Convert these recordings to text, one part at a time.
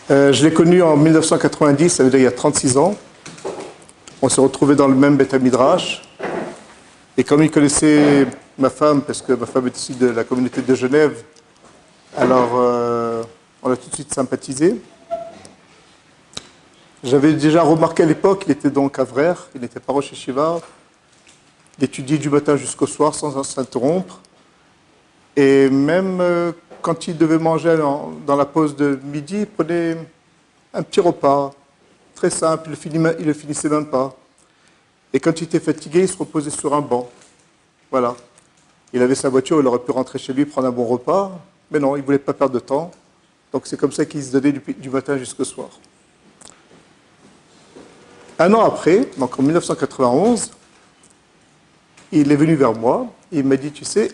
Je l'ai connu en 1990, ça veut dire il y a 36 ans. On s'est retrouvés dans le même Beth Midrash. Et comme il connaissait ma femme, parce que ma femme est ici de la communauté de Genève, alors on a tout de suite sympathisé. J'avais déjà remarqué à l'époque, il était donc avraire, il n'était pas Rosh Yeshiva. Il étudiait du matin jusqu'au soir sans s'interrompre. Et même quand il devait manger dans la pause de midi, il prenait un petit repas, très simple, il ne le finissait même pas. Et quand il était fatigué, il se reposait sur un banc. Voilà. Il avait sa voiture, il aurait pu rentrer chez lui, prendre un bon repas, mais non, il ne voulait pas perdre de temps. Donc c'est comme ça qu'il se donnait du matin jusqu'au soir. Un an après, donc en 1991, il est venu vers moi, et il m'a dit, tu sais,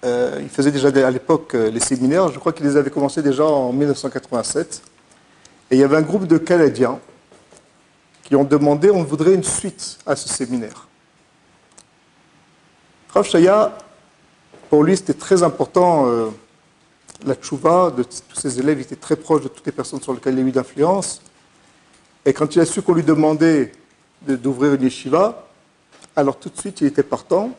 il faisait déjà à l'époque les séminaires, je crois qu'il les avait commencés déjà en 1987, et il y avait un groupe de Canadiens qui ont demandé, on voudrait une suite à ce séminaire. Rav Shaya, pour lui, c'était très important, la tchouva de tous ses élèves, il était très proche de toutes les personnes sur lesquelles il a eu d'influence, et quand il a su qu'on lui demandait d'ouvrir une yeshiva, alors tout de suite, il était partant.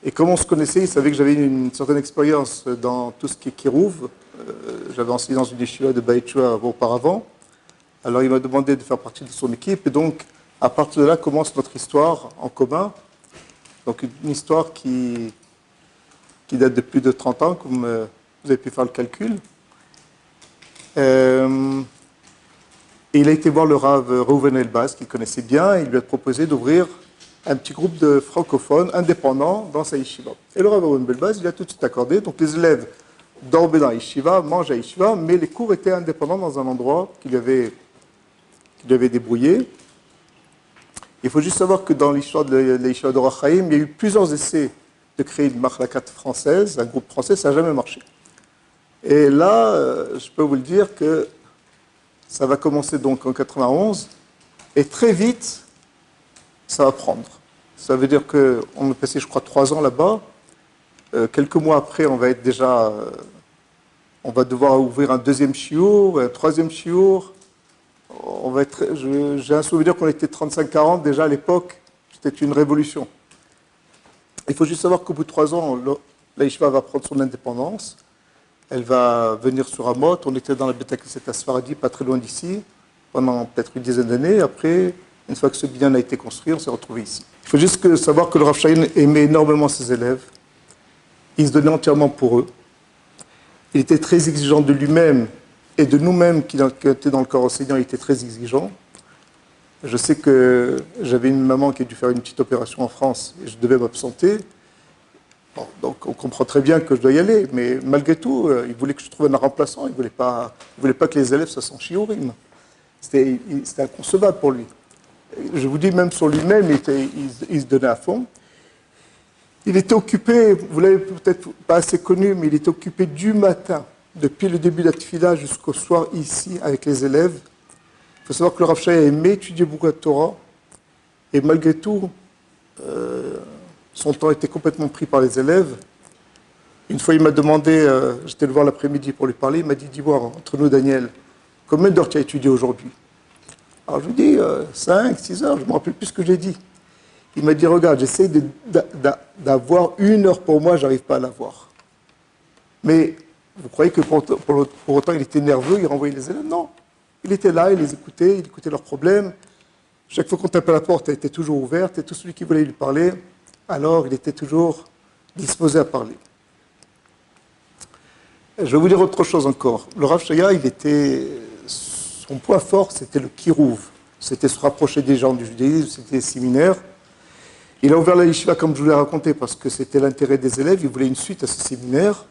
Et comme on se connaissait, il savait que j'avais une certaine expérience dans tout ce qui est kirouv. J'avais enseigné dans une yeshiva de Baïchoua auparavant. Alors il m'a demandé de faire partie de son équipe. Et donc, à partir de là, commence notre histoire en commun. Donc une histoire qui date de plus de 30 ans, comme vous avez pu faire le calcul. Et il a été voir le Rav Reuven Elbaz, qu'il connaissait bien, et il lui a proposé d'ouvrir un petit groupe de francophones indépendants dans sa yeshiva. Et le Rav Reuven Elbaz, il a tout de suite accordé. Donc les élèves dormaient dans la yeshiva, mangeaient à la yeshiva, mais les cours étaient indépendants dans un endroit qu'il avait débrouillé. Il faut juste savoir que dans l'histoire de la yeshiva d'Orach Chaim, il y a eu plusieurs essais de créer une machlakat française, un groupe français, ça n'a jamais marché. Et là, je peux vous le dire que ça va commencer donc en 91, et très vite, ça va prendre. Ça veut dire qu'on va passer, je crois, 3 ans là-bas. Quelques mois après, on va être déjà... on va devoir ouvrir un deuxième chiour, un troisième chiour. J'ai un souvenir qu'on était 35-40 déjà à l'époque. C'était une révolution. Il faut juste savoir qu'au bout de 3 ans, la yeshiva va prendre son indépendance. Elle va venir sur Amot. On était dans la Beth Knesset à Sfaradi, pas très loin d'ici, pendant peut-être une dizaine d'années. Après, une fois que ce binyan a été construit, on s'est retrouvé ici. Il faut juste savoir que le Rav Shaya aimait énormément ses élèves. Il se donnait entièrement pour eux. Il était très exigeant de lui-même et de nous-mêmes qui étaient dans le corps enseignant. Il était très exigeant. Je sais que j'avais une maman qui a dû faire une petite opération en France et je devais m'absenter. Bon, donc on comprend très bien que je dois y aller, mais malgré tout, il voulait que je trouve un remplaçant, il ne voulait pas que les élèves soient sans shiurim. C'était inconcevable pour lui. Je vous dis, même sur lui-même, il se donnait à fond. Il était occupé, vous l'avez peut-être pas assez connu, mais il était occupé du matin, depuis le début de la tefila jusqu'au soir, ici, avec les élèves. Il faut savoir que le Rav Shaya aimait étudier beaucoup de Torah, et malgré tout, son temps était complètement pris par les élèves. Une fois, il m'a demandé, j'étais le voir l'après-midi pour lui parler, il m'a dit, dis-moi, entre nous, Daniel, combien d'heures tu as étudié aujourd'hui? Alors je lui dis, 5, 6 heures, je ne me rappelle plus ce que j'ai dit. Il m'a dit, regarde, j'essaie d'avoir 1 heure pour moi, je n'arrive pas à l'avoir. Mais vous croyez que pour autant il était nerveux, il renvoyait les élèves? Non. Il était là, il les écoutait, il écoutait leurs problèmes. Chaque fois qu'on tapait à la porte, elle était toujours ouverte, et tout celui qui voulait lui parler, alors il était toujours disposé à parler. Je vais vous dire autre chose encore. Le Rav Shaya, son point fort, c'était le kirouv. C'était se rapprocher des gens du judaïsme, c'était les séminaires. Il a ouvert la yeshiva, comme je vous l'ai raconté, parce que c'était l'intérêt des élèves. Il voulait une suite à ce séminaire.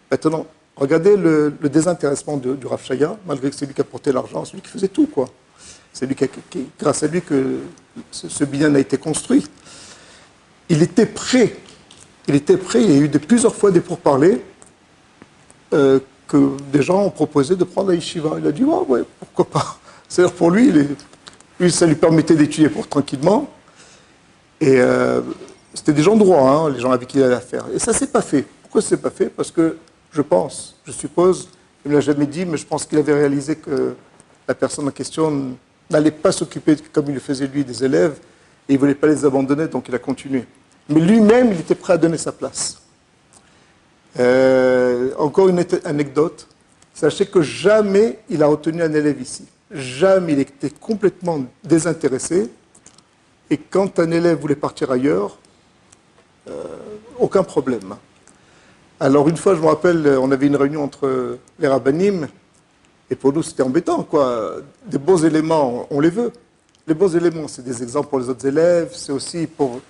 Maintenant, regardez le désintéressement du Rav Shaya, malgré que c'est lui qui apportait l'argent, c'est lui qui faisait tout, quoi. C'est lui grâce à lui que ce binyan a été construit. Il était prêt. Il y a eu plusieurs fois des pourparlers que des gens ont proposé de prendre la yeshiva. Il a dit, oh, ouais, pourquoi pas. C'est-à-dire pour lui, ça lui permettait d'étudier tranquillement. Et c'était des gens droits, hein, les gens avec qui il avait affaire. Et ça ne s'est pas fait. Pourquoi ça ne s'est pas fait? Parce que je suppose Il ne me l'a jamais dit, mais je pense qu'il avait réalisé que la personne en question n'allait pas s'occuper, comme il le faisait lui, des élèves, et il ne voulait pas les abandonner, donc il a continué. Mais lui-même, il était prêt à donner sa place. Encore une anecdote. Sachez que jamais il a retenu un élève ici. Jamais il était complètement désintéressé. Et quand un élève voulait partir ailleurs, aucun problème. Alors une fois, je me rappelle, on avait une réunion entre les rabbinim, et pour nous c'était embêtant, quoi. Des bons éléments, on les veut. Les bons éléments, c'est des exemples pour les autres élèves, c'est aussi pour,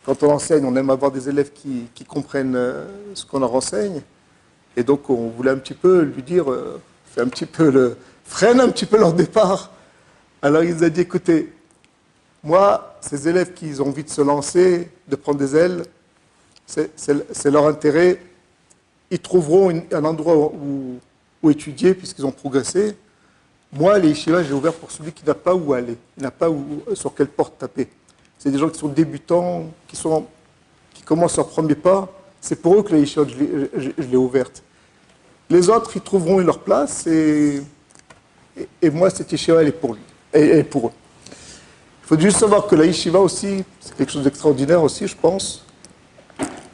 quand on enseigne, on aime avoir des élèves qui comprennent ce qu'on leur enseigne. Et donc on voulait un petit peu lui dire, freine un petit peu leur départ. Alors il nous a dit, écoutez, moi, ces élèves qui ont envie de se lancer, de prendre des ailes, c'est leur intérêt. Ils trouveront un endroit où étudier puisqu'ils ont progressé. Moi, les yeshivas, j'ai ouvert pour celui qui n'a pas où aller, qui n'a pas sur quelle porte taper. C'est des gens qui sont débutants, qui commencent leur premier pas. C'est pour eux que la yeshiva, je l'ai ouverte. Les autres, ils trouveront leur place et moi, cette yeshiva, elle est pour lui, elle est pour eux. Il faut juste savoir que la yeshiva aussi, c'est quelque chose d'extraordinaire aussi, je pense.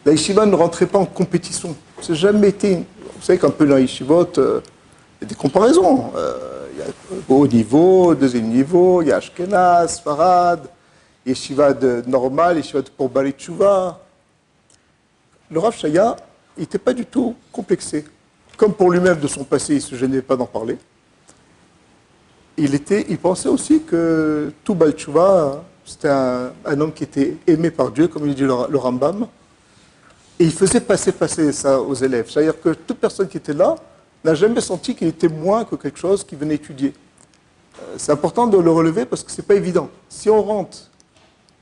La yeshiva ne rentrait pas en compétition. C'est jamais été. Vous savez qu'un peu dans la yeshivot, il y a des comparaisons. Il y a haut niveau, deuxième niveau, il y a Ashkenaz, Farad, yeshiva normal, yeshiva pour Bali Tshuva. Le Rav Shaya, il n'était pas du tout complexé. Comme pour lui-même de son passé, il ne se gênait pas d'en parler. Il pensait aussi que tout Bali Tshuva, c'était un homme qui était aimé par Dieu, comme il dit le Rambam. Et il faisait passer ça aux élèves. C'est-à-dire que toute personne qui était là n'a jamais senti qu'il était moins que quelque chose qu'il venait étudier. C'est important de le relever parce que ce n'est pas évident. Si on rentre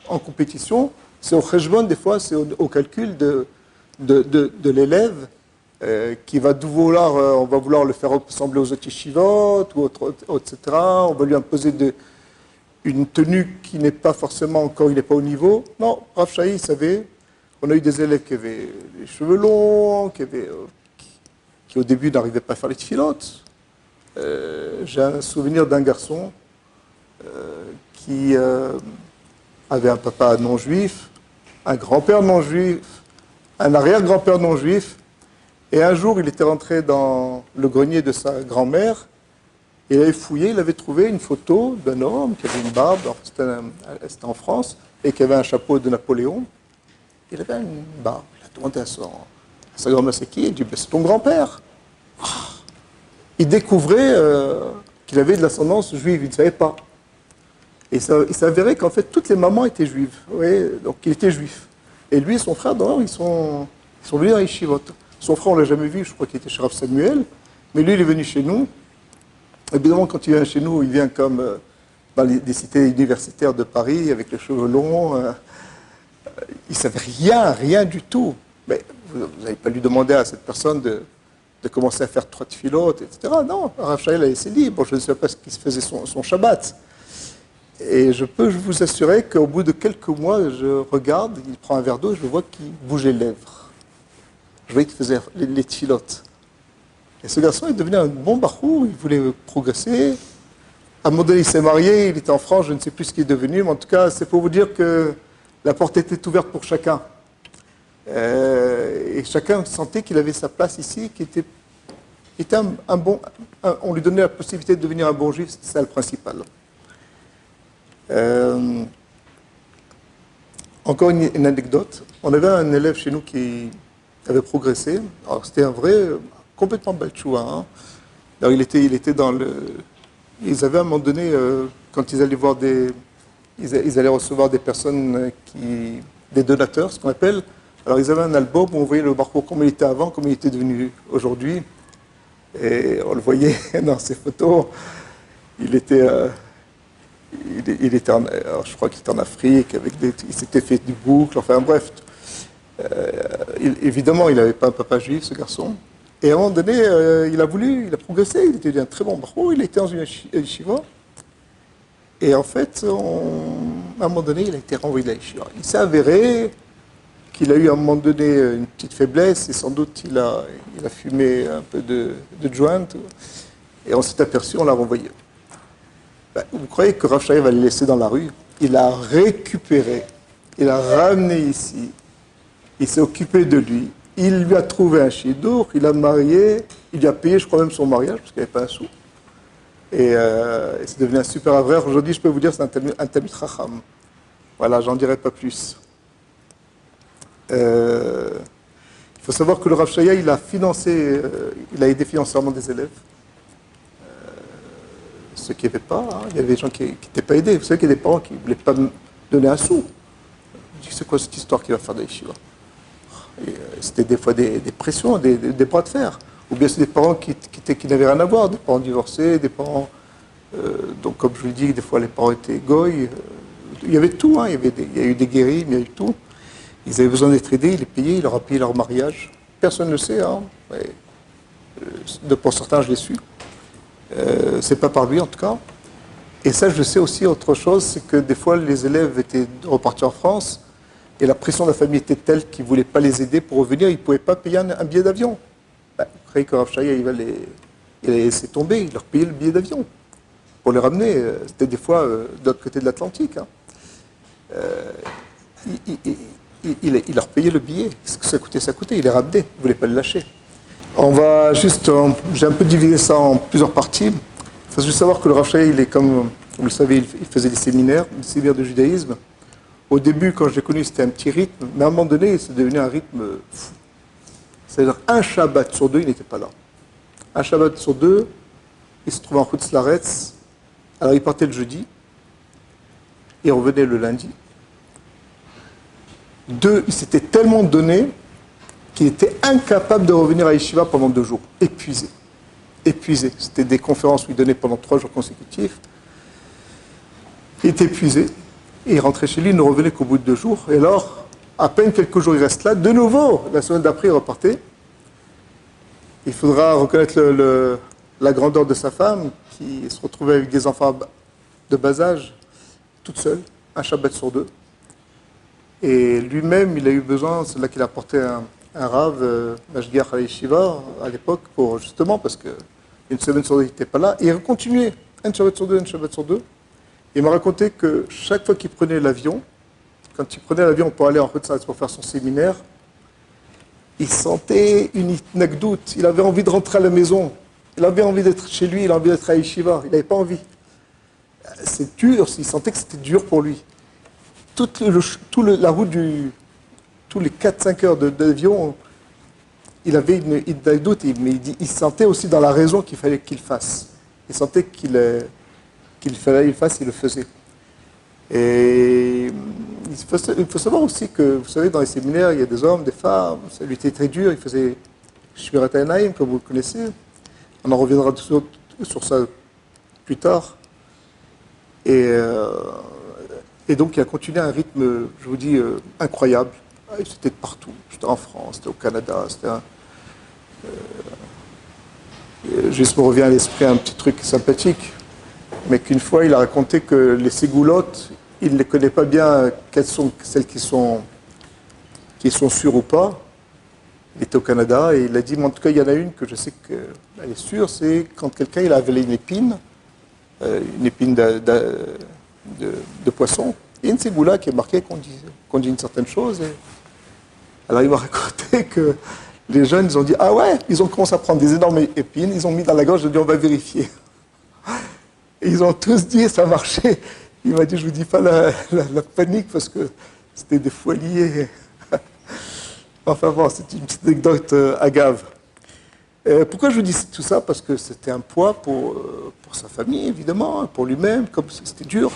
en compétition, c'est au cheshbon, des fois, c'est au calcul de l'élève qui va vouloir, on va vouloir le faire ressembler aux autres yeshivot, etc. On va lui imposer une tenue qui n'est pas forcément encore, il n'est pas au niveau. Non, Rav Shai, il savait. On a eu des élèves qui avaient les cheveux longs, qui au début n'arrivaient pas à faire les tfilotes. J'ai un souvenir d'un garçon qui avait un papa non-juif, un grand-père non-juif, un arrière-grand-père non-juif. Et un jour, il était rentré dans le grenier de sa grand-mère. Il avait fouillé, il avait trouvé une photo d'un homme qui avait une barbe, c'était en France, et qui avait un chapeau de Napoléon. Il avait une barbe. Il a demandé à sa grand-mère, c'est qui? Il dit, c'est ton grand-père. Il découvrait qu'il avait de l'ascendance juive, il ne savait pas. Et il s'avérait qu'en fait, toutes les mamans étaient juives. Oui, donc il était juif. Et lui et son frère, d'ailleurs, ils sont venus à Yeshivot. Son frère, on ne l'a jamais vu, je crois qu'il était chez Rav Samuel. Mais lui, il est venu chez nous. Évidemment, quand il vient chez nous, il vient comme dans des cités universitaires de Paris, avec les cheveux longs. Il ne savait rien du tout. Mais vous n'avez pas lui demander à cette personne de commencer à faire 3 tfilotes, etc. Non, Rav Shai a laissé libre. Je ne sais pas ce qu'il se faisait son Shabbat. Et je peux vous assurer qu'au bout de quelques mois, je regarde, il prend un verre d'eau, je vois qu'il bougeait les lèvres. Je voyais qu'il faisait les tfilotes. Et ce garçon est devenu un bon barou, il voulait progresser. À un moment donné, il s'est marié, il était en France, je ne sais plus ce qu'il est devenu, mais en tout cas, c'est pour vous dire que la porte était ouverte pour chacun. Et chacun sentait qu'il avait sa place ici, qui était un bon... on lui donnait la possibilité de devenir un bon juif, c'est ça le principal. Encore une anecdote. On avait un élève chez nous qui avait progressé. Alors c'était un vrai, complètement balchoua. Hein. Alors il était dans le... Ils avaient à un moment donné, quand ils allaient voir ils allaient recevoir des personnes des donateurs, ce qu'on appelle. Alors ils avaient un album où on voyait le parcours comme il était avant, comme il était devenu aujourd'hui. Et on le voyait dans ces photos. Il était alors je crois qu'il était en Afrique, il s'était fait du boucle, enfin bref. Évidemment, il n'avait pas un papa juif, ce garçon. Et à un moment donné, il a progressé, il était un très bon barreau, il était dans une yeshiva. Et en fait, à un moment donné, il a été renvoyé de la yeshiva. Il s'est avéré qu'il a eu à un moment donné une petite faiblesse et sans doute il a fumé un peu de joint et on s'est aperçu, on l'a renvoyé. Ben, vous croyez que Rav Shaya va le laisser dans la rue? Il l'a récupéré, il l'a ramené ici, il s'est occupé de lui, il lui a trouvé un chidour, il l'a marié, il lui a payé, je crois même son mariage, parce qu'il n'y avait pas un sou. Et c'est devenu un super avrère. Aujourd'hui, je peux vous dire, c'est un Talmid Chacham. Voilà, j'en dirai pas plus. Il faut savoir que le Rav Shaya, il a financé, il a aidé financièrement des élèves. Ceux qui n'avaient pas, hein, il y avait des gens qui n'étaient pas aidés. Vous savez qu'il y a des parents qui ne voulaient pas me donner un sou. Je dis, c'est quoi cette histoire qui va faire des yeshiva? C'était des fois des pressions, des bras de fer. Ou bien c'est des parents qui n'avaient rien à voir, des parents divorcés, des parents... donc comme je vous le dis, des fois les parents étaient goy. Il y avait tout, hein, il y a eu des guéris, il y a eu tout. Ils avaient besoin d'être aidés, il les payait, il leur a payé leur mariage. Personne ne le sait, hein. Pour certains, je l'ai su. C'est pas par lui en tout cas. Et ça, je le sais aussi, autre chose, c'est que des fois les élèves étaient repartis en France et la pression de la famille était telle qu'ils ne voulaient pas les aider pour revenir, ils ne pouvaient pas payer un billet d'avion. Vous croyez que Rav Shaya, il a laissé tomber, il leur payait le billet d'avion pour les ramener. C'était des fois de l'autre côté de l'Atlantique. Hein. Il leur payait le billet. Ce que ça coûtait, il les ramenait, il ne voulait pas le lâcher. On va juste, j'ai un peu divisé ça en plusieurs parties. Il faut juste savoir que le Rav Shaya, il est comme vous le savez, il faisait des séminaires de judaïsme. Au début, quand je l'ai connu, c'était un petit rythme, mais à un moment donné, c'est devenu un rythme fou. C'est-à-dire un Shabbat sur deux, il n'était pas là. Un Shabbat sur deux, il se trouvait en Chutz Laaretz. Alors il partait le jeudi, il revenait le lundi. Deux, il s'était tellement donné qu'il était incapable de revenir à Yeshiva pendant 2 jours, épuisé. Épuisé. C'était des conférences où il donnait pendant 3 jours consécutifs. Il était épuisé. Et il rentrait chez lui, il ne revenait qu'au bout de 2 jours. Et alors, à peine quelques jours, il reste là. De nouveau, la semaine d'après, il repartait. Il faudra reconnaître la grandeur de sa femme, qui se retrouvait avec des enfants de bas âge, toute seule, un Shabbat sur 2. Et lui-même, il a eu besoin, c'est là qu'il a apporté un Rav, Mashgiach à Yeshiva, à l'époque, justement, parce qu'une semaine sur 2, il n'était pas là. Et il continuait, un Shabbat sur 2, un Shabbat sur 2. Il m'a raconté que chaque fois qu'il prenait l'avion, quand il prenait l'avion pour aller en Chutz pour faire son séminaire, il sentait une itnagdout. Il avait envie de rentrer à la maison. Il avait envie d'être chez lui, il avait envie d'être à Yeshiva. Il n'avait pas envie. C'est dur, il sentait que c'était dur pour lui. La route tous les 4-5 heures d'avion, il avait une itnagdout, mais il sentait aussi dans la raison qu'il fallait qu'il fasse. Il sentait qu'il fallait qu'il fasse, il le faisait. Et il faut savoir aussi que, vous savez, dans les séminaires, il y a des hommes, des femmes, ça lui était très dur, il faisait Shmirat Hainaim, comme vous le connaissez. On en reviendra sur ça plus tard. Et donc, il a continué un rythme, je vous dis, incroyable. C'était de partout. C'était en France, c'était au Canada, juste me revient à l'esprit un petit truc sympathique. Mais qu'une fois, il a raconté que les ségoulottes, il ne les connaît pas bien, quelles sont celles qui sont sûres ou pas. Il était au Canada et il a dit, mais en tout cas, il y en a une que je sais qu'elle est sûre, c'est quand quelqu'un il a avalé une épine de poisson, et une ségoula qui est marquée qu'on dit une certaine chose. Alors il m'a raconté que les jeunes, ils ont dit, ah ouais, ils ont commencé à prendre des énormes épines, ils ont mis dans la gorge, ils ont dit, on va vérifier. Et ils ont tous dit, ça marchait. Il m'a dit, je ne vous dis pas la panique parce que c'était des foiliers. Enfin bon, c'est une petite anecdote agave. Pourquoi je vous dis tout ça? Parce que c'était un poids pour sa famille, évidemment, pour lui-même, comme c'était dur.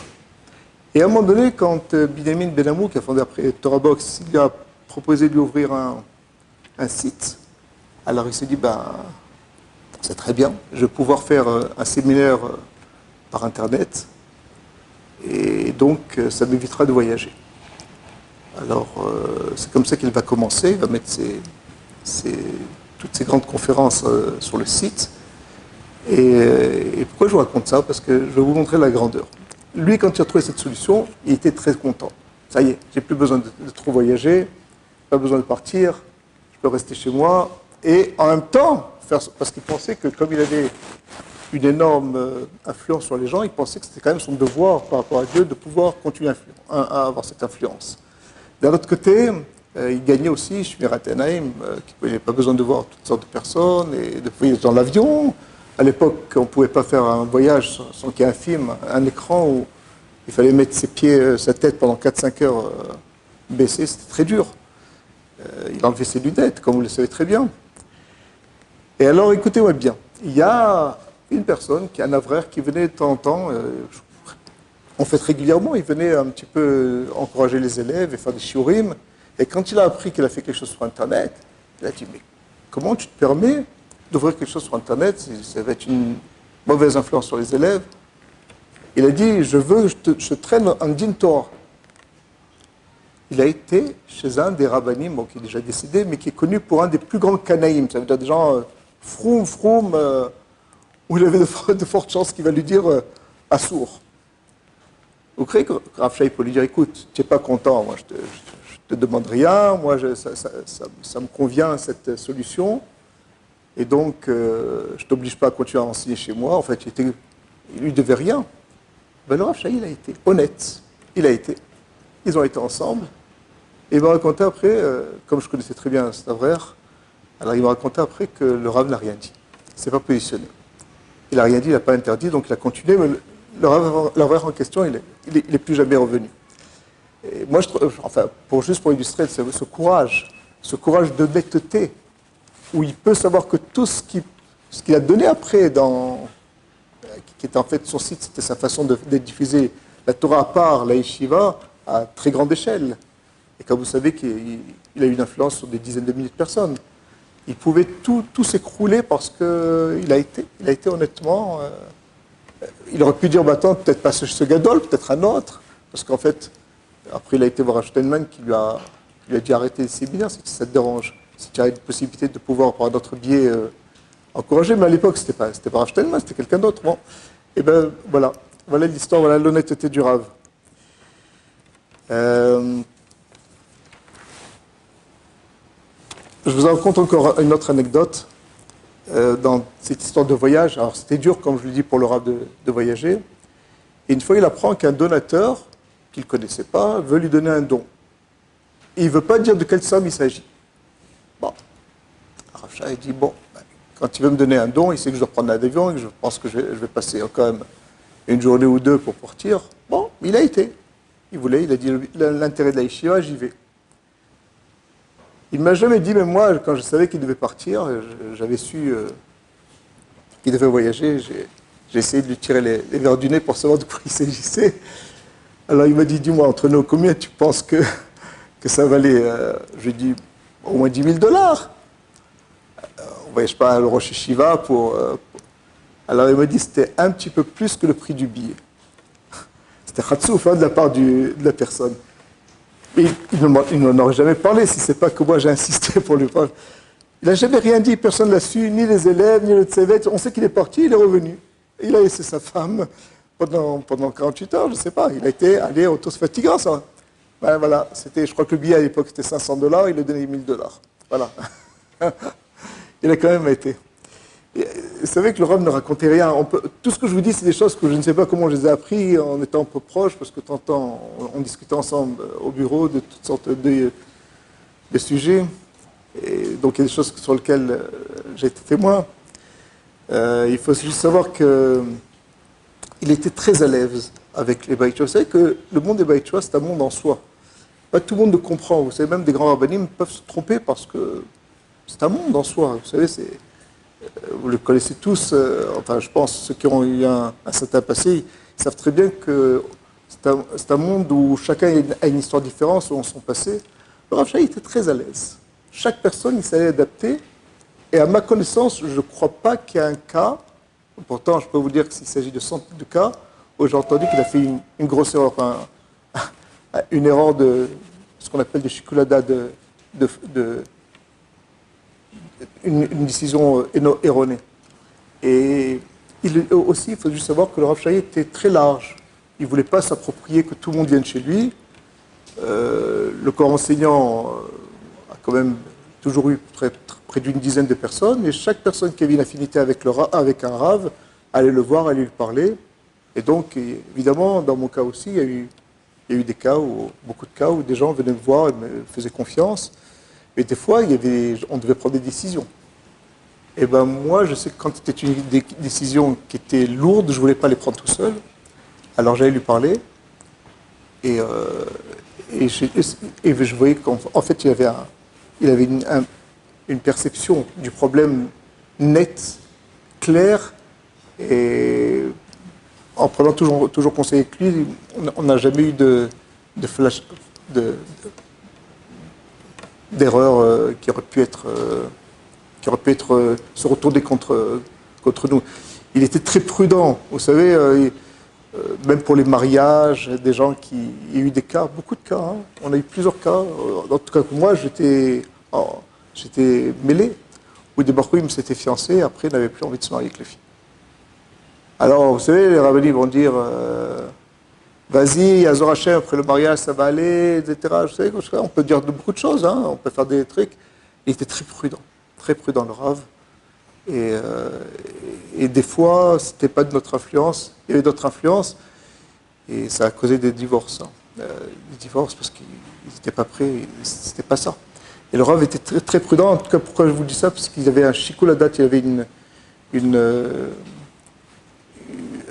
Et à un moment donné, quand Binyamin Ben Amou, qui a fondé après Torah Box, il lui a proposé de lui ouvrir un site, alors il s'est dit, c'est très bien, je vais pouvoir faire un séminaire par Internet, et donc ça m'évitera de voyager. Alors, c'est comme ça qu'il va commencer, il va mettre toutes ces grandes conférences sur le site. Et pourquoi je vous raconte ça? Parce que je vais vous montrer la grandeur. Lui, quand il a trouvé cette solution, il était très content. Ça y est, j'ai plus besoin de trop voyager. pas besoin de partir, je peux rester chez moi. Et en même temps, parce qu'il pensait que comme il avait une énorme influence sur les gens, il pensait que c'était quand même son devoir par rapport à Dieu de pouvoir continuer à avoir cette influence. D'un autre côté, il gagnait aussi Shmirat Enaim, qu'il n'avait pas besoin de voir toutes sortes de personnes et de voyager dans l'avion. À l'époque, on ne pouvait pas faire un voyage sans qu'il y ait un film, un écran où il fallait mettre ses pieds, sa tête pendant 4-5 heures baissée, c'était très dur. Il enlevait ses lunettes, comme vous le savez très bien. Et alors, écoutez-moi bien, il y a une personne qui est un avraire qui venait de temps en temps, en fait régulièrement, il venait un petit peu encourager les élèves et faire des shiurim. Et quand il a appris qu'il a fait quelque chose sur Internet, il a dit, mais comment tu te permets d'ouvrir quelque chose sur Internet, ça va être une mauvaise influence sur les élèves. Il a dit, je veux que je traîne en din Torah. Il a été chez un des rabbinim, bon, qui est déjà décédé, mais qui est connu pour un des plus grands canaïm, ça veut dire des gens froum, où il avait de fortes chances qu'il va lui dire assour. Vous croyez que Rav Shai peut lui dire, écoute, tu n'es pas content, moi je te demande rien, moi ça me convient cette solution, et donc je ne t'oblige pas à continuer à enseigner chez moi. En fait, il lui devait rien. Ben, le Rav Shai, il a été honnête, il a été. Ils ont été ensemble, et il m'a raconté après, comme je connaissais très bien cet avraire, alors il m'a raconté après que le Rav n'a rien dit, il ne s'est pas positionné. Il n'a rien dit, il n'a pas interdit, donc il a continué, mais l'avraire en question, il est plus jamais revenu. Et moi, enfin, juste pour illustrer ce courage d'honnêteté, où il peut savoir que tout ce qu'il a donné après, qui était en fait son site, c'était sa façon de diffuser la Torah à part, la yeshiva, à très grande échelle. Et comme vous savez qu'il a eu une influence sur des dizaines de milliers de personnes, il pouvait tout s'écrouler parce qu'il a été honnêtement... il aurait pu dire, bah, attends, peut-être pas ce Gadol, peut-être un autre, parce qu'en fait, après il a été voir Steinman qui lui a dit arrêter les séminaires, si ça te dérange, si tu as une possibilité de pouvoir par un autre biais encourager, mais à l'époque c'était pas Steinman, c'était quelqu'un d'autre. Bon, et ben voilà l'histoire, voilà l'honnêteté du Rav. Je vous en raconte encore une autre anecdote dans cette histoire de voyage. Alors c'était dur, comme je le dis, pour le Rav de voyager. Et une fois, il apprend qu'un donateur, qu'il ne connaissait pas, veut lui donner un don. Et il ne veut pas dire de quelle somme il s'agit. Bon, Rav Shai dit, bon, quand il veut me donner un don, il sait que je dois prendre un avion et que je pense que je vais passer quand même une journée ou deux pour partir. Bon, il a été. Il a dit, l'intérêt de la yeshiva, j'y vais. Il ne m'a jamais dit, mais moi, quand je savais qu'il devait partir, j'avais su qu'il devait voyager, j'ai essayé de lui tirer les verres du nez pour savoir de quoi il s'agissait. Alors il m'a dit, dis-moi, entre nous, combien tu penses que ça valait Je lui ai dit, au moins $10 000. On ne voyage pas à le Rosh Yeshiva pour... Alors il m'a dit, c'était un petit peu plus que le prix du billet. C'était khatsouf de la part de la personne. Mais il n'en aurait jamais parlé si ce n'est pas que moi j'ai insisté pour lui parler. Il n'a jamais rien dit, personne ne l'a su, ni les élèves, ni le tsevet. On sait qu'il est parti, il est revenu. Il a laissé sa femme pendant 48 heures, je ne sais pas. Il a été allé au tour fatigant, ça. Ben, voilà, je crois que le billet à l'époque c'était $500, il a donné $1000. Voilà. Il a quand même été. Et vous savez que le Rav ne racontait rien. Tout ce que je vous dis, c'est des choses que je ne sais pas comment je les ai appris en étant un peu proche, parce que de temps en temps, on discutait ensemble au bureau de toutes sortes de sujets. Et donc, il y a des choses sur lesquelles j'ai été témoin. Il faut juste savoir qu'il était très à l'aise avec les Baït Shua. Vous savez que le monde des Baït Shua, c'est un monde en soi. Pas tout le monde le comprend. Vous savez, même des grands rabbinim peuvent se tromper parce que c'est un monde en soi. Vous savez, vous le connaissez tous, enfin je pense ceux qui ont eu un certain passé, ils savent très bien que c'est un monde où chacun a une histoire différente selon son passé. Le Rav Shai était très à l'aise. Chaque personne, il savait adapter. Et à ma connaissance, je ne crois pas qu'il y ait un cas, pourtant je peux vous dire qu'il s'agit de centaines de cas, où j'ai entendu qu'il a fait une grosse erreur, enfin, une erreur de ce qu'on appelle de chikulada, une décision erronée. Et aussi, il faut juste savoir que le Rav Shai était très large. Il ne voulait pas s'approprier que tout le monde vienne chez lui. Le corps enseignant quand même toujours eu près d'une dizaine de personnes, et chaque personne qui avait une affinité avec un Rav allait le voir, allait lui parler. Et donc, évidemment, dans mon cas aussi, il y a eu des cas, beaucoup de cas où des gens venaient me voir et me faisaient confiance. Mais des fois, on devait prendre des décisions. Et ben moi, je sais que quand c'était une décision qui était lourde, je ne voulais pas les prendre tout seul. Alors j'allais lui parler. Et je voyais qu'en fait, il avait une perception du problème nette, claire. Et en prenant toujours conseil avec lui, on n'a jamais eu de flash, d'erreur qui aurait pu être, se retourner contre nous. Il était très prudent, vous savez, même pour les mariages, des gens il y a eu des cas, beaucoup de cas, hein. On a eu plusieurs cas, en tout cas moi j'étais mêlé, où des Barouim s'étaient fiancés, après ils n'avaient plus envie de se marier avec les filles. Alors vous savez, les rabbins vont dire vas-y, Yazor Hashem, après le mariage ça va aller, etc. Je sais, on peut dire de beaucoup de choses, hein, on peut faire des trucs. Il était très prudent le Rav. Et des fois, c'était pas de notre influence, il y avait d'autres influences, et ça a causé des divorces. Hein. Des divorces parce qu'ils n'étaient pas prêts, c'était pas ça. Et le Rav était très prudent, en tout cas pourquoi je vous dis ça, parce qu'il avait un shikul hadat, il avait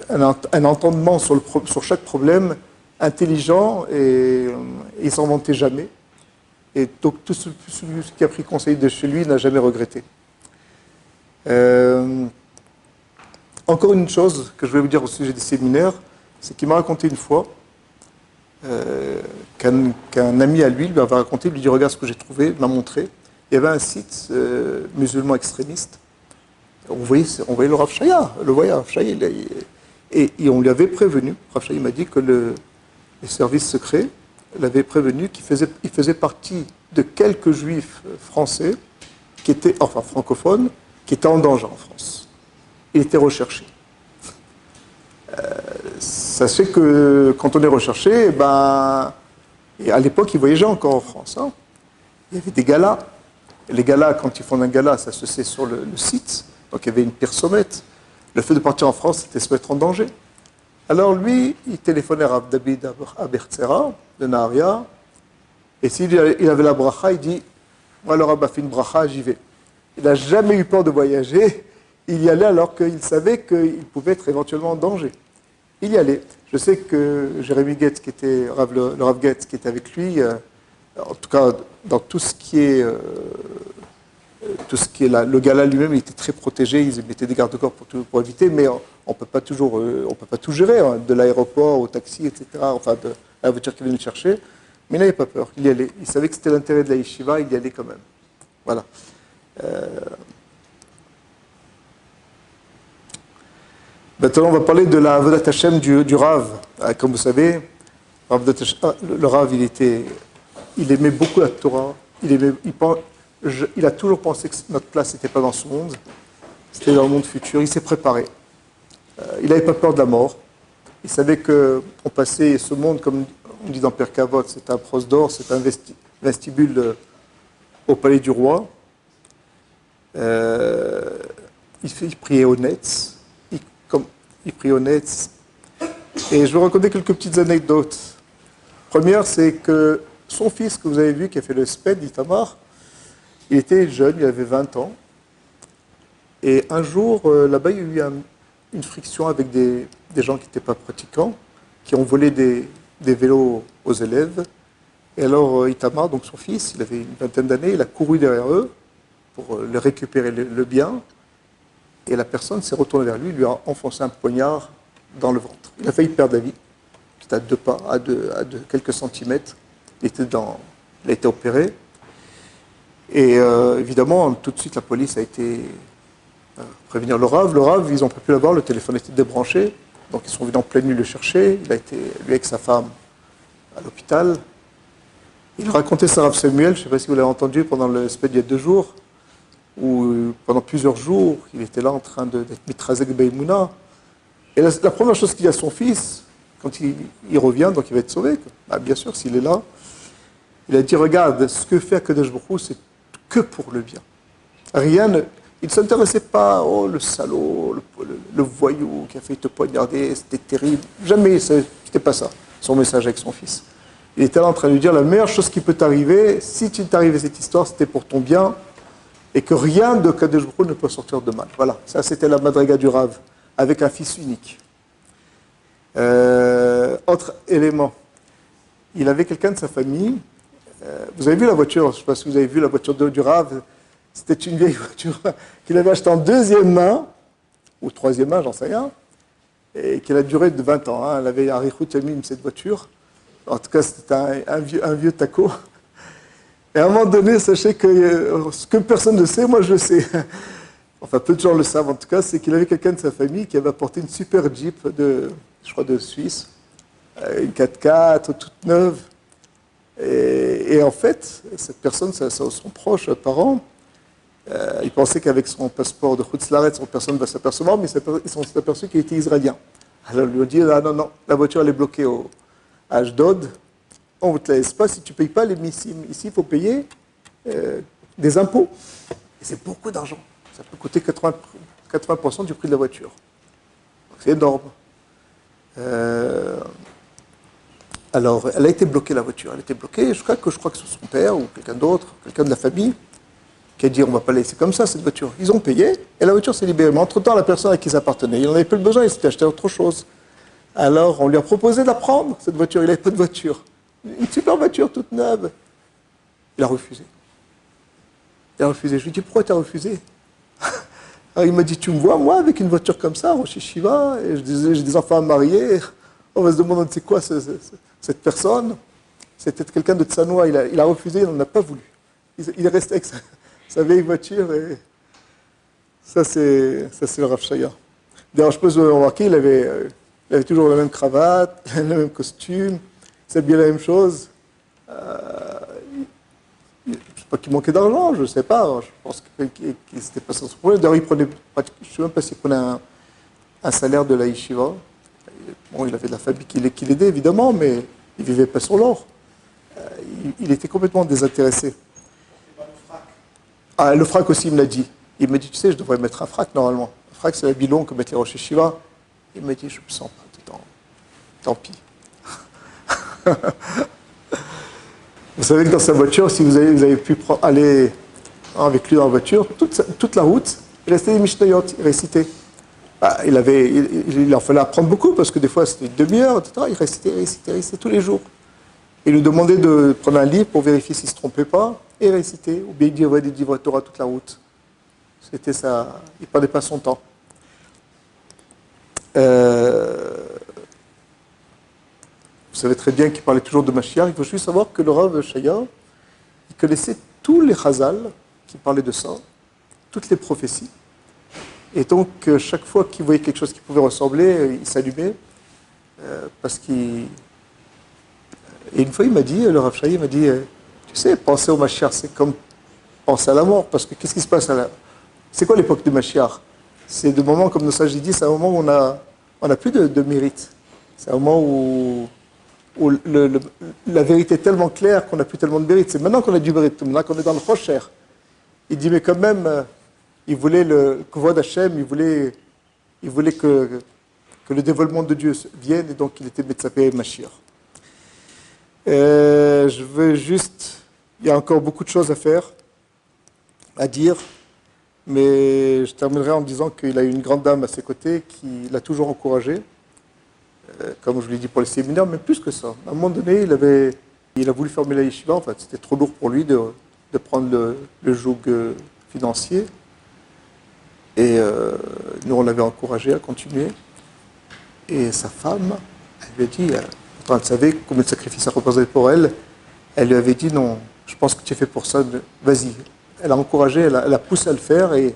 un entendement sur chaque problème intelligent, et il ne s'en vantait jamais. Et donc tout celui qui a pris conseil de chez lui n'a jamais regretté. Encore une chose que je vais vous dire au sujet des séminaires, c'est qu'il m'a raconté une fois qu'un ami à lui avait raconté, il lui dit regarde ce que j'ai trouvé, il m'a montré. Il y avait un site musulman extrémiste. On voyait le Rav Shaya, et on lui avait prévenu, Rav Shaya m'a dit que les services secrets l'avaient prévenu qu'il faisait partie de quelques juifs français, francophones, qui étaient en danger en France. Il était recherché. Ça se fait que quand on est recherché, et à l'époque, il voyageait encore en France. Hein. Il y avait des galas. Les galas, quand ils font un gala, ça se sait sur le site. Donc il y avait une pire-sommette. Le fait de partir en France, c'était se mettre en danger. Alors lui, il téléphonait à Rav David Abertzera, de Naharia, et s'il avait la bracha, il dit « Moi, le Rav a fait une bracha, j'y vais ». Il n'a jamais eu peur de voyager, il y allait alors qu'il savait qu'il pouvait être éventuellement en danger. Il y allait. Je sais que Jérémy Goetz, le Rav Goetz, qui était avec lui, en tout cas dans tout ce qui est le gala lui-même, il était très protégé, ils mettaient des garde-corps pour éviter, mais on peut pas tout gérer, hein, de l'aéroport au taxi, etc., enfin de la voiture qui venait le chercher, mais il n'avait pas peur, il y allait. Il savait que c'était l'intérêt de la yeshiva, il y allait quand même. Voilà. Maintenant, on va parler de la Avodat Hashem du Rav. Comme vous savez, le Rav, il aimait beaucoup la Torah, il a toujours pensé que notre place n'était pas dans ce monde, c'était dans le monde futur, il s'est préparé. Il n'avait pas peur de la mort. Il savait qu'on passait ce monde, comme on dit dans Père Kavod, c'est un pros d'or, c'est un vestibule au palais du roi. Il priait au Netz. Il priait au Netz. Et je vais raconter quelques petites anecdotes. Première, c'est que son fils, que vous avez vu, qui a fait le SPED, Itamar, il était jeune, il avait 20 ans. Et un jour, là-bas, il y a eu une friction avec des gens qui n'étaient pas pratiquants, qui ont volé des vélos aux élèves. Et alors, Itamar, donc son fils, il avait une vingtaine d'années, il a couru derrière eux pour le récupérer le bien. Et la personne s'est retournée vers lui, lui a enfoncé un poignard dans le ventre. Il a failli perdre la vie. C'était à 2 pas, à quelques centimètres. Il a été opéré. Et évidemment, tout de suite, la police a été prévenir le Rav. Le Rav, ils n'ont pas pu l'avoir, le téléphone était débranché. Donc ils sont venus en pleine nuit le chercher. Il a été, lui avec sa femme, à l'hôpital. Il racontait ça à Rav Samuel, je ne sais pas si vous l'avez entendu, pendant le SPED il y a 2 jours, où pendant plusieurs jours, il était là en train d'être mitrazek be'emouna. Et la première chose qu'il dit à son fils, quand il revient, donc il va être sauvé, bien sûr, s'il est là, Il a dit, regarde, ce que fait Akadosh Baruch Hu, c'est que pour le bien. Rien ne... Il ne s'intéressait pas, oh, le salaud, le voyou qui a fait te poignarder, c'était terrible. Jamais, c'était pas ça, son message avec son fils. Il était là en train de lui dire, la meilleure chose qui peut t'arriver, si tu t'arrives cette histoire, c'était pour ton bien, et que rien de Kadosh Baruch Hu ne peut sortir de mal. Voilà, ça c'était la madriga du Rav, avec un fils unique. Autre élément, il avait quelqu'un de sa famille, vous avez vu la voiture, je ne sais pas si vous avez vu la voiture du Rav, c'était une vieille voiture qu'il avait achetée en deuxième main, ou troisième main, j'en sais rien, et qu'elle a duré de 20 ans. Hein. Elle avait un Richut Yamim, cette voiture. En tout cas, c'était un vieux taco. Et à un moment donné, sachez que ce que personne ne sait, moi je le sais. Enfin, peu de gens le savent en tout cas, c'est qu'il avait quelqu'un de sa famille qui avait apporté une super Jeep je crois de Suisse, une 4x4 toute neuve. Et en fait, cette personne, son proche, parent, il pensait qu'avec son passeport de Hutzlaretz, personne ne va s'apercevoir, mais ils sont aperçus qu'il était israélien. Alors ils lui ont dit, ah non, la voiture elle est bloquée à Ashdod, on ne te la laisse pas si tu ne payes pas les missim. Ici, il faut payer des impôts. Et c'est beaucoup d'argent. Ça peut coûter 80% du prix de la voiture. C'est énorme. Alors, elle a été bloquée, la voiture. Elle a été bloquée, je crois que c'est son père ou quelqu'un d'autre, quelqu'un de la famille, qui a dit, on ne va pas laisser comme ça, cette voiture. Ils ont payé, et la voiture s'est libérée. Mais entre-temps, la personne à qui ça appartenait, il n'en avait plus besoin, il s'était acheté autre chose. Alors, on lui a proposé de la prendre, cette voiture. Il n'avait pas de voiture. Une super voiture, toute neuve. Il a refusé. Je lui ai dit, pourquoi tu as refusé? Alors, il m'a dit, tu me vois, moi, avec une voiture comme ça, Rosh Yeshiva, et je disais, j'ai des enfants à marier. On va se demander, c'est quoi cette personne? C'était quelqu'un de Tsanoua, il a refusé, il n'en a pas voulu. Il est resté avec sa vieille voiture, et ça, c'est le Rav Shaya. D'ailleurs, je peux vous remarquer, il avait toujours la même cravate, le même costume, il s'habillait la même chose. Je ne sais pas qu'il manquait d'argent, je ne sais pas. Je pense qu'il n'était pas sans problème. D'ailleurs, je ne sais même pas s'il prenait un salaire de la yeshiva. Bon, il avait de la famille qui l'aidait, évidemment, mais il ne vivait pas sur l'or. Il était complètement désintéressé. Ah, le frac aussi, il me l'a dit. Il m'a dit, tu sais, je devrais mettre un frac, normalement. Un frac, c'est l'habit long que mettent les Rosh Yeshiva. Il m'a dit, je ne me sens pas dedans. Tant pis. Vous savez que dans sa voiture, si vous avez pu aller avec lui dans la voiture, toute la route, il restait des Mishnayot, il récitait. Ah, il en fallait apprendre beaucoup, parce que des fois c'était une demi-heure, etc. Il récitait tous les jours. Il lui demandait de prendre un livre pour vérifier s'il ne se trompait pas, et réciter, ou bien il disait des livres Torah toute la route. C'était ça, il ne perdait pas son temps. Vous savez très bien qu'il parlait toujours de Mashiach. Il faut juste savoir que le Rav Shaya, il connaissait tous les Chazal qui parlaient de ça, toutes les prophéties. Et donc, chaque fois qu'il voyait quelque chose qui pouvait ressembler, il s'allumait. Parce qu'il... Et une fois, il m'a dit, le Rav Shaya m'a dit, tu sais, penser au Mashiach, c'est comme penser à la mort. Parce que qu'est-ce qui se passe à la... C'est quoi l'époque du Mashiach? C'est des moments, comme nos sages disent, c'est un moment où on n'a plus de mérite. C'est un moment où la vérité est tellement claire qu'on n'a plus tellement de mérite. C'est maintenant qu'on a du mérite, maintenant qu'on est dans le Rocher. Il dit, mais quand même, il voulait le Kvod Hashem, il voulait que le dévoilement de Dieu vienne, et donc il était Metzapé Mashiach. Je veux juste... Il y a encore beaucoup de choses à faire, à dire, mais je terminerai en disant qu'il a eu une grande dame à ses côtés qui l'a toujours encouragé, comme je l'ai dit pour les séminaires, mais plus que ça. À un moment donné, il a voulu fermer la yeshiva, en fait, c'était trop lourd pour lui de prendre le joug financier. Et nous, on l'avait encouragé à continuer. Et sa femme, elle lui a dit, pourtant elle savait combien de sacrifices ça représentait pour elle, elle lui avait dit, non, je pense que tu es fait pour ça, vas-y. Elle a encouragé, elle a poussé à le faire et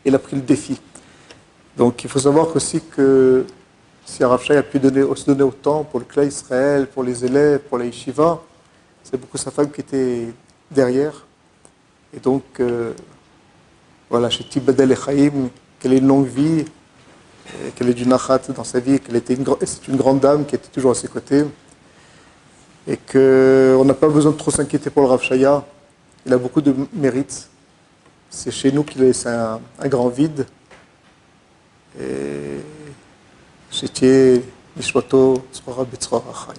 elle a pris le défi. Donc il faut savoir aussi que si Rav Shaya a pu se donner autant pour le Klal Israël, pour les élèves, pour la yeshiva, c'est beaucoup sa femme qui était derrière. Et donc, voilà, chez Tibadel et Chaim, qu'elle ait une longue vie, qu'elle ait du nachat dans sa vie, c'est une grande dame qui était toujours à ses côtés. et qu'on n'a pas besoin de trop s'inquiéter pour le Rav Shaya. Il a beaucoup de mérites. C'est chez nous qu'il laisse un grand vide. Et Shetiye Nishmato Tzrora B'Tzrora Chaim.